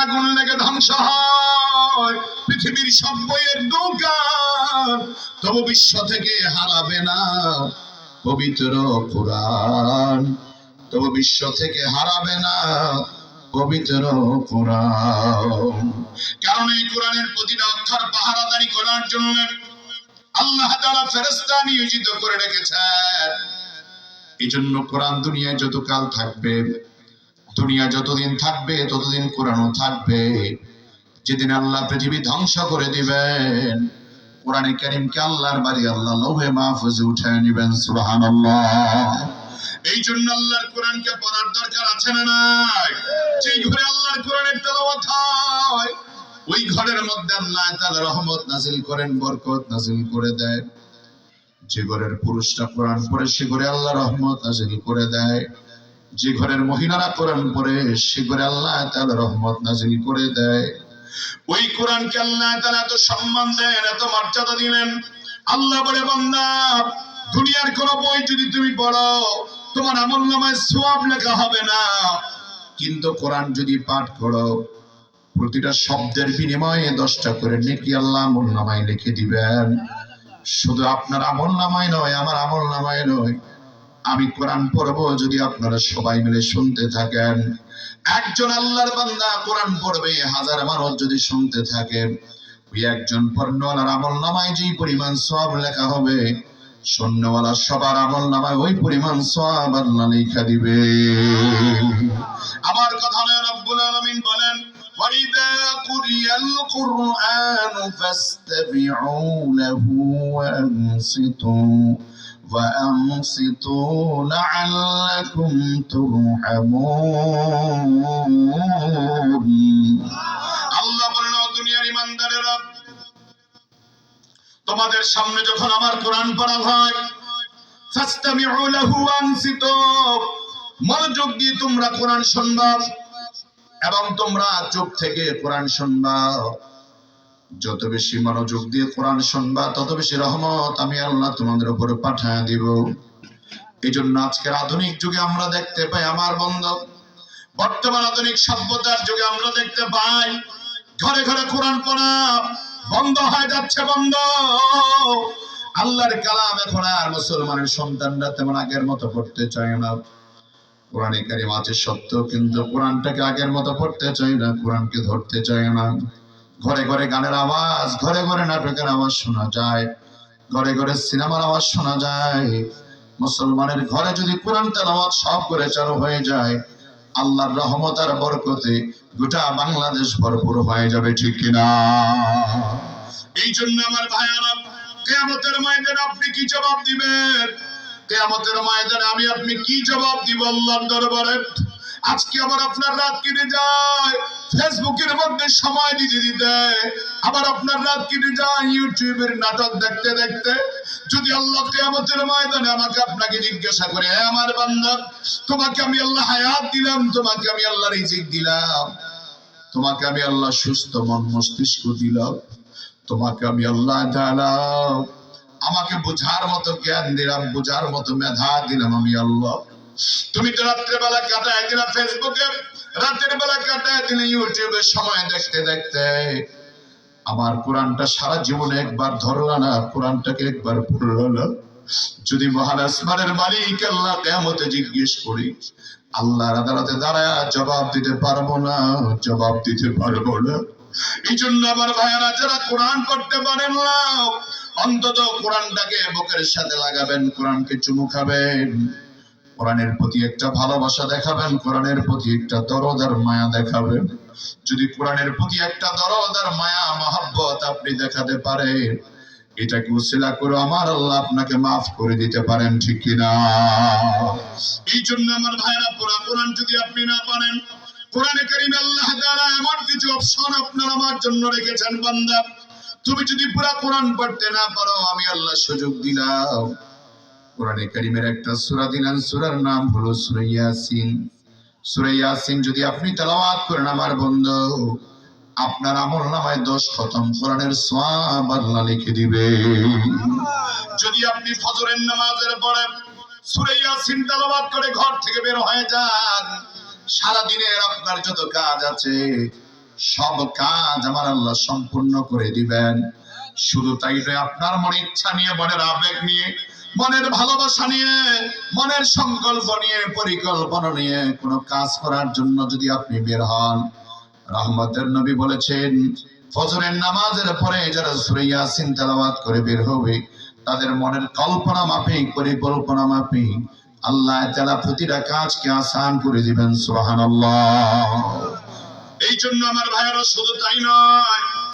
আগুন লেগে ধ্বংস হয়, পৃথিবীর সব বইয়ের দোকান, তবু বিশ্ব থেকে হারাবে না পবিত্র কোরআন, তবু বিশ্ব থেকে হারাবে না পবিত্র কোরআন। কারণ এই কোরআনের প্রতিটা অক্ষর পাহারাদারি করার জন্য আল্লাহ তাআলা ফেরেশতা নিয়োজিত করে রেখেছেন। এই জন্য কোরআন দুনিয়ায় যতকাল থাকবে, দুনিয়া যতদিন থাকবে ততদিন কোরআনও থাকবে। যেদিন আল্লাহ পৃথিবী ধ্বংস করে দিবেন, কোরআনে কারীমকে আল্লাহর বাড়ি আল্লাহ লৌহে মাহফুজে উঠায় নেবেন। সুবহানাল্লাহ। এই জন্য আল্লাহর কোরআনকে পড়ার দরকার আছে না নাই? যে ঘরে আল্লাহর কোরআনের তেলাওয়াত হয়, ওই ঘরের মধ্যে আল্লাহ তাআলা রহমত নাযিল করেন, বরকত নাযিল করে দেয়। যে ঘরের পুরুষরা কোরআন পড়ে সে ঘরে আল্লাহ রহমত নাযিল করে দেয়। যে ঘরের মহিলারা কোরআন পড়ে সে ঘরে আল্লাহ তাআলা রহমত নাযিল করে দেয়। ওই কোরআনকে আল্লাহ তাআলা এত সম্মান দেন, এত মর্যাদা দিলেন। আল্লাহ বলে, বান্দা, দুনিয়ার কোন বই যদি তুমি পড়ো তোমার আমলনামায় সওয়াব লেখা হবে না, কিন্তু কোরআন যদি পাঠ করো প্রতিটা শব্দের বিনিময়ে 10টা করে নেকি আল্লাহ আমলনামায় লিখে দিবেন। শুধু আপনার আমলনামায় নয়, আমার আমলনামায় নয়। আমি কোরআন পড়বো, যদি আপনারা সবাই মিলে শুনতে থাকেন, একজন আল্লাহর বান্দা কোরআন পড়বে, 1000 মানুষ যদি শুনতে থাকে, ওই একজন পড়নেওয়ালার আমলনামায় যেই পরিমাণ সওয়াব লেখা হবে, শুননেওয়ালা সবার আমলনামায় ওই পরিমাণ সওয়াব আল্লাহ লেখা দিবে। আমার কথা নয়, রব্বুল আলামিন বলেন, وَإِذَا قُرِئَ الْقُرْآنُ فَاسْتَمِعُوا لَهُ وَأَنصِتُوا لَعَلَّكُمْ تُرْحَمُونَ। আল্লাহ বলেন, ও দুনিয়ার ইমানদারেরা, তোমাদের সামনে যখন আমার কোরআন পড়া হয়, ফাসতামিউ লাহু ওয়ানসিতু, মনোযোগ দিয়ে তোমরা কোরআন শুনবা এবং তোমরা চুপ থেকে কোরআন শুনবা। যত বেশি মনোযোগ দিয়ে কোরআন শুনবা তত বেশি রহমত আমি আল্লাহ তোমাদের উপরে পাঠিয়ে দিব। এই জন্য আজকের আধুনিক যুগে আমরা দেখতে পাই, আমার বন্ধু, বর্তমান আধুনিক সভ্যতার যুগে আমরা দেখতে পাই ঘরে ঘরে কোরআন পড়া বন্ধ হয়ে যাচ্ছে। বন্ধ। আল্লাহর কালাম এখন আর মুসলমানের সন্তানরা তেমন আগের মতো পড়তে চায় না। কোরআনে কারীম আছে সত্য, কিন্তু কোরআনটাকে আগের মতো পড়তে চায় না, কোরআনকে ধরতে চায় না। ঘরে ঘরে গানের আওয়াজ, ঘরে ঘরে নাটকের আওয়াজ শোনা যায়, ঘরে ঘরে সিনেমার আওয়াজ শোনা যায়। মুসলমানের ঘরে যদি কোরআন তেলাওয়াত সব করে চালু হয়ে যায়, আল্লাহর রহমত আর বরকতে গোটা বাংলাদেশ ভরপুর হয়ে যাবে, ঠিক কিনা? এই জন্য আমার ভাইয়ারা, কিয়ামতের ময়দানে আপনি কি জবাব দিবেন? কিয়ামতের ময়দানে আমি আপনি কি জবাব দিব আল্লাহর দরবারে? আজকে আবার আপনার রাত কেটে যায় ফেসবুকের মধ্যে সময় দিতে দিতে, আবার আপনার রাত কেটে যায় ইউটিউবের নাটক দেখতে দেখতে। যদি আল্লাহ কিয়ামতের ময়দানে আমাকে আপনাকে জিজ্ঞাসা করে, হে আমার বান্দা, তোমাকে আমি আল্লাহ হায়াত দিলাম, তোমাকে আমি আল্লাহ রিজিক দিলাম, তোমাকে আমি আল্লাহ সুস্থ মন মস্তিষ্ক দিলাম, তোমাকে আমি আল্লাহ তাআলা আমাকে বোঝার মতো জ্ঞান দিলাম, বোঝার মতো মেধা দিলাম আমি আল্লাহ। তুমি তো রাত্রে বেলা কাটায় দিলা ফেসবুকে, রাতের বেলা কাটায় দিলে ইউটিউবে সময় দেখতে দেখতে। আমার কোরআনটা সারা জীবনে একবার ধরলা না, কোরআনটাকে একবার পড়লা না। যদি মহান আসমানের মালিক আল্লাহ কিয়ামতে জিজ্ঞেস করি, আল্লাহর আদালতে দাঁড়ায় জবাব দিতে পারবো না, জবাব দিতে পারবো না। এই জন্য আমার ভাইয়েরা, যারা কোরআন পড়তে পারেন না, অন্তত কোরআনটাকে বুকের সাথে লাগাবেন, কোরআনকে চুমু খাবেন, কোরআনের প্রতি একটা ভালোবাসা দেখাবেন, কোরআনের প্রতি একটা দরদ আর মায়া দেখাবেন। যদি কোরআনের প্রতি একটা দরদ আর মায়া মহব্বত আপনি দেখাতে পারেন, এটাকে উসিলা করে আমার আল্লাহ আপনাকে মাফ করে দিতে পারেন, ঠিক কিনা? এই জন্য আমার ভাইরা, পুরা কোরআন যদি আপনি না পারেন, কোরআনে কারীমে আল্লাহ তাআলা এমন কিছু অপশন আপনার আমার জন্য রেখেছেন। বান্দা, তুমি যদি পুরা কোরআন পড়তে না পারো, আমি আল্লাহ সুযোগ দিলাম, কোরআনে কারীমের একটা সূরা দিলাম, সূরার নাম হলো সূরা ইয়াসিন। সূরা ইয়াসিন যদি আপনি তেলাওয়াত করেন আমার বন্ধু, আপনার আমলনামায় 10 খতম কোরআনের সওয়াব আল্লাহ লিখে দিবে। যদি আপনি ফজরের নামাজের পরে সূরা ইয়াসিন তেলাওয়াত করে ঘর থেকে বের হয়ে যান, সারা দিনের আপনার যত কাজ আছে সব কাজ আমার আল্লাহ সম্পূর্ণ করে দিবেন। শুধু তাই নয়, আপনার মনে ইচ্ছা নিয়ে, মনের আবেগ নিয়ে, মনের ভালোবাসা নিয়ে, মনের সংকল্প নিয়ে, পরিকল্পনা নিয়ে কোনো কাজ করার জন্য যদি আপনি বের হন, রহমতের নবী বলেছেন ফজরের নামাজের পরে যারা সূরা ইয়াসিন তেলাওয়াত করে বের হবে, তাদের মনের কল্পনা মাফিক, পরিকল্পনা মাফিক আল্লাহ তাআলা প্রতিটা কাজকে আসান করে দিবেন। সুবহানাল্লাহ। এই জন্য আমার ভাইয়েরা, শুধু তাই নয়,